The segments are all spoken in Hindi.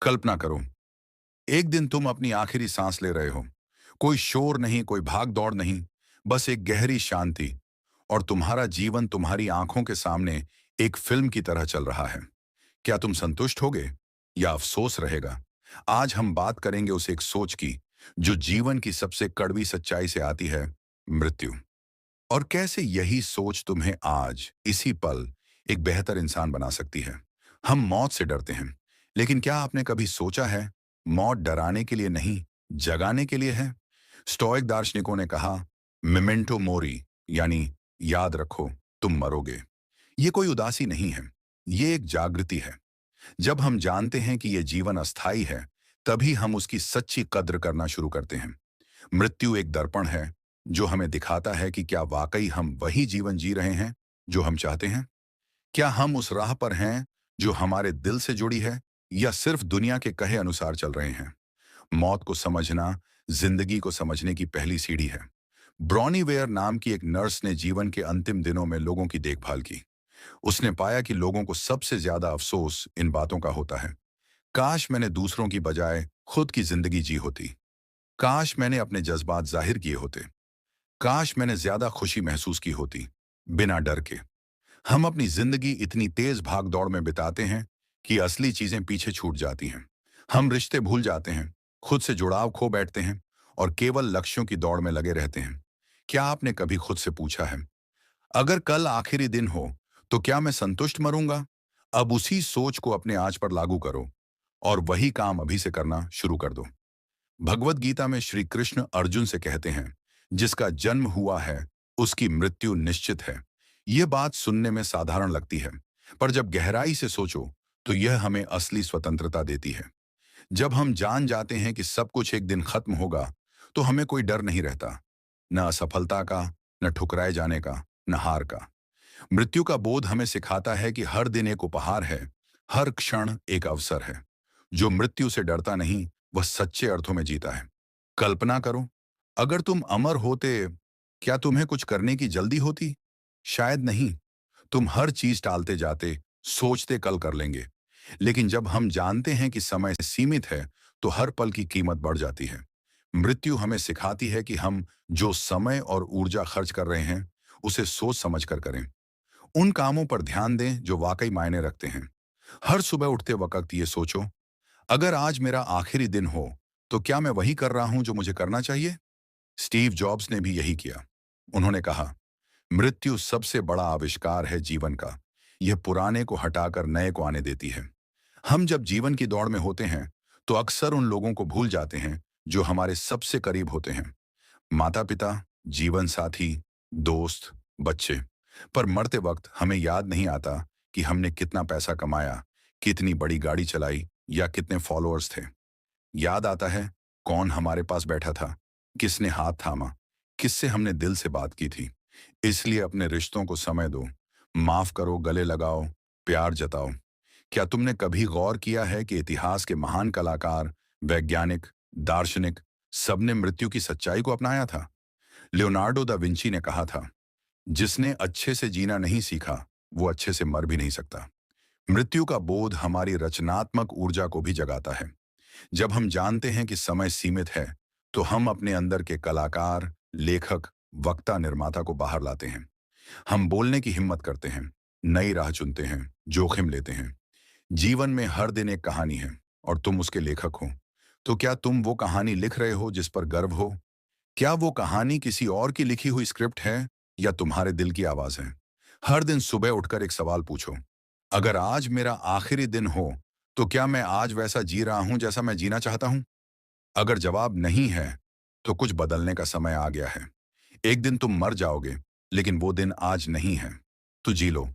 कल्पना करो, एक दिन तुम अपनी आखिरी सांस ले रहे हो। कोई शोर नहीं, कोई भाग दौड़ नहीं, बस एक गहरी शांति। और तुम्हारा जीवन तुम्हारी आंखों के सामने एक फिल्म की तरह चल रहा है। क्या तुम संतुष्ट होगे या अफसोस रहेगा? आज हम बात करेंगे उस एक सोच की जो जीवन की सबसे कड़वी सच्चाई से आती है, मृत्यु। और कैसे यही सोच तुम्हें आज इसी पल एक बेहतर इंसान बना सकती है। हम मौत से डरते हैं, लेकिन क्या आपने कभी सोचा है, मौत डराने के लिए नहीं, जगाने के लिए है। स्टोइक दार्शनिकों ने कहा, मेमेंटो मोरी, यानी याद रखो तुम मरोगे। ये कोई उदासी नहीं है, ये एक जागृति है। जब हम जानते हैं कि ये जीवन अस्थाई है, तभी हम उसकी सच्ची कद्र करना शुरू करते हैं। मृत्यु एक दर्पण है जो हमें दिखाता है कि क्या वाकई हम वही जीवन जी रहे हैं जो हम चाहते हैं। क्या हम उस राह पर हैं जो हमारे दिल से जुड़ी है, या सिर्फ दुनिया के कहे अनुसार चल रहे हैं। मौत को समझना जिंदगी को समझने की पहली सीढ़ी है। ब्रॉनी वेयर नाम की एक नर्स ने जीवन के अंतिम दिनों में लोगों की देखभाल की। उसने पाया कि लोगों को सबसे ज्यादा अफसोस इन बातों का होता है, काश मैंने दूसरों की बजाय खुद की जिंदगी जी होती। काश मैंने अपने जज्बात जाहिर किए होते। काश मैंने ज्यादा खुशी महसूस की होती, बिना डर के। हम अपनी जिंदगी इतनी तेज भाग दौड़ में बिताते हैं कि असली चीजें पीछे छूट जाती हैं। हम रिश्ते भूल जाते हैं, खुद से जुड़ाव खो बैठते हैं और केवल लक्ष्यों की दौड़ में लगे रहते हैं। क्या आपने कभी खुद से पूछा है, अगर कल आखिरी दिन हो तो क्या मैं संतुष्ट मरूंगा? अब उसी सोच को अपने आज पर लागू करो और वही काम अभी से करना शुरू कर दो। भगवत गीता में श्री कृष्ण अर्जुन से कहते हैं, जिसका जन्म हुआ है उसकी मृत्यु निश्चित है। यह बात सुनने में साधारण लगती है, पर जब गहराई से सोचो तो यह हमें असली स्वतंत्रता देती है। जब हम जान जाते हैं कि सब कुछ एक दिन खत्म होगा, तो हमें कोई डर नहीं रहता, न असफलता का, न ठुकराए जाने का, न हार का। मृत्यु का बोध हमें सिखाता है कि हर दिन एक उपहार है, हर क्षण एक अवसर है। जो मृत्यु से डरता नहीं, वह सच्चे अर्थों में जीता है। कल्पना करो, अगर तुम अमर होते, क्या तुम्हें कुछ करने की जल्दी होती? शायद नहीं। तुम हर चीज टालते जाते, सोचते कल कर लेंगे। लेकिन जब हम जानते हैं कि समय सीमित है, तो हर पल की कीमत बढ़ जाती है। मृत्यु हमें सिखाती है कि हम जो समय और ऊर्जा खर्च कर रहे हैं, उसे सोच समझ कर करें। उन कामों पर ध्यान दें जो वाकई मायने रखते हैं। हर सुबह उठते वक्त ये सोचो, अगर आज मेरा आखिरी दिन हो तो क्या मैं वही कर रहा हूं जो मुझे करना चाहिए। स्टीव जॉब्स ने भी यही किया। उन्होंने कहा, मृत्यु सबसे बड़ा आविष्कार है जीवन का। यह पुराने को हटाकर नए को आने देती है। हम जब जीवन की दौड़ में होते हैं तो अक्सर उन लोगों को भूल जाते हैं जो हमारे सबसे करीब होते हैं। माता पिता, जीवन साथी, दोस्त, बच्चे। पर मरते वक्त हमें याद नहीं आता कि हमने कितना पैसा कमाया, कितनी बड़ी गाड़ी चलाई या कितने फॉलोअर्स थे। याद आता है कौन हमारे पास बैठा था, किसने हाथ थामा, किससे हमने दिल से बात की थी। इसलिए अपने रिश्तों को समय दो, माफ करो, गले लगाओ, प्यार जताओ। क्या तुमने कभी गौर किया है कि इतिहास के महान कलाकार, वैज्ञानिक, दार्शनिक, सबने मृत्यु की सच्चाई को अपनाया था। लियोनार्डो दा विंची ने कहा था, जिसने अच्छे से जीना नहीं सीखा, वो अच्छे से मर भी नहीं सकता। मृत्यु का बोध हमारी रचनात्मक ऊर्जा को भी जगाता है। जब हम जानते हैं कि समय सीमित है, तो हम अपने अंदर के कलाकार, लेखक, वक्ता, निर्माता को बाहर लाते हैं। हम बोलने की हिम्मत करते हैं, नई राह चुनते हैं, जोखिम लेते हैं। जीवन में हर दिन एक कहानी है और तुम उसके लेखक हो। तो क्या तुम वो कहानी लिख रहे हो जिस पर गर्व हो? क्या वो कहानी किसी और की लिखी हुई स्क्रिप्ट है या तुम्हारे दिल की आवाज है? हर दिन सुबह उठकर एक सवाल पूछो, अगर आज मेरा आखिरी दिन हो तो क्या मैं आज वैसा जी रहा हूं जैसा मैं जीना चाहता हूं? अगर जवाब नहीं है, तो कुछ बदलने का समय आ गया है। एक दिन तुम मर जाओगे, लेकिन वो दिन आज नहीं है। तो जी लो,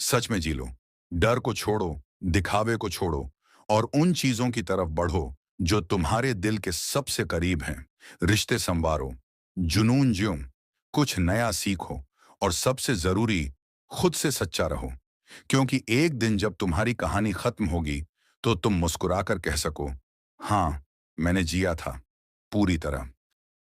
सच में जी लो। डर को छोड़ो, दिखावे को छोड़ो और उन चीजों की तरफ बढ़ो जो तुम्हारे दिल के सबसे करीब हैं। रिश्ते संवारो, जुनून ज्यो, कुछ नया सीखो और सबसे जरूरी, खुद से सच्चा रहो। क्योंकि एक दिन जब तुम्हारी कहानी खत्म होगी, तो तुम मुस्कुराकर कह सको, हाँ, मैंने जिया था, पूरी तरह।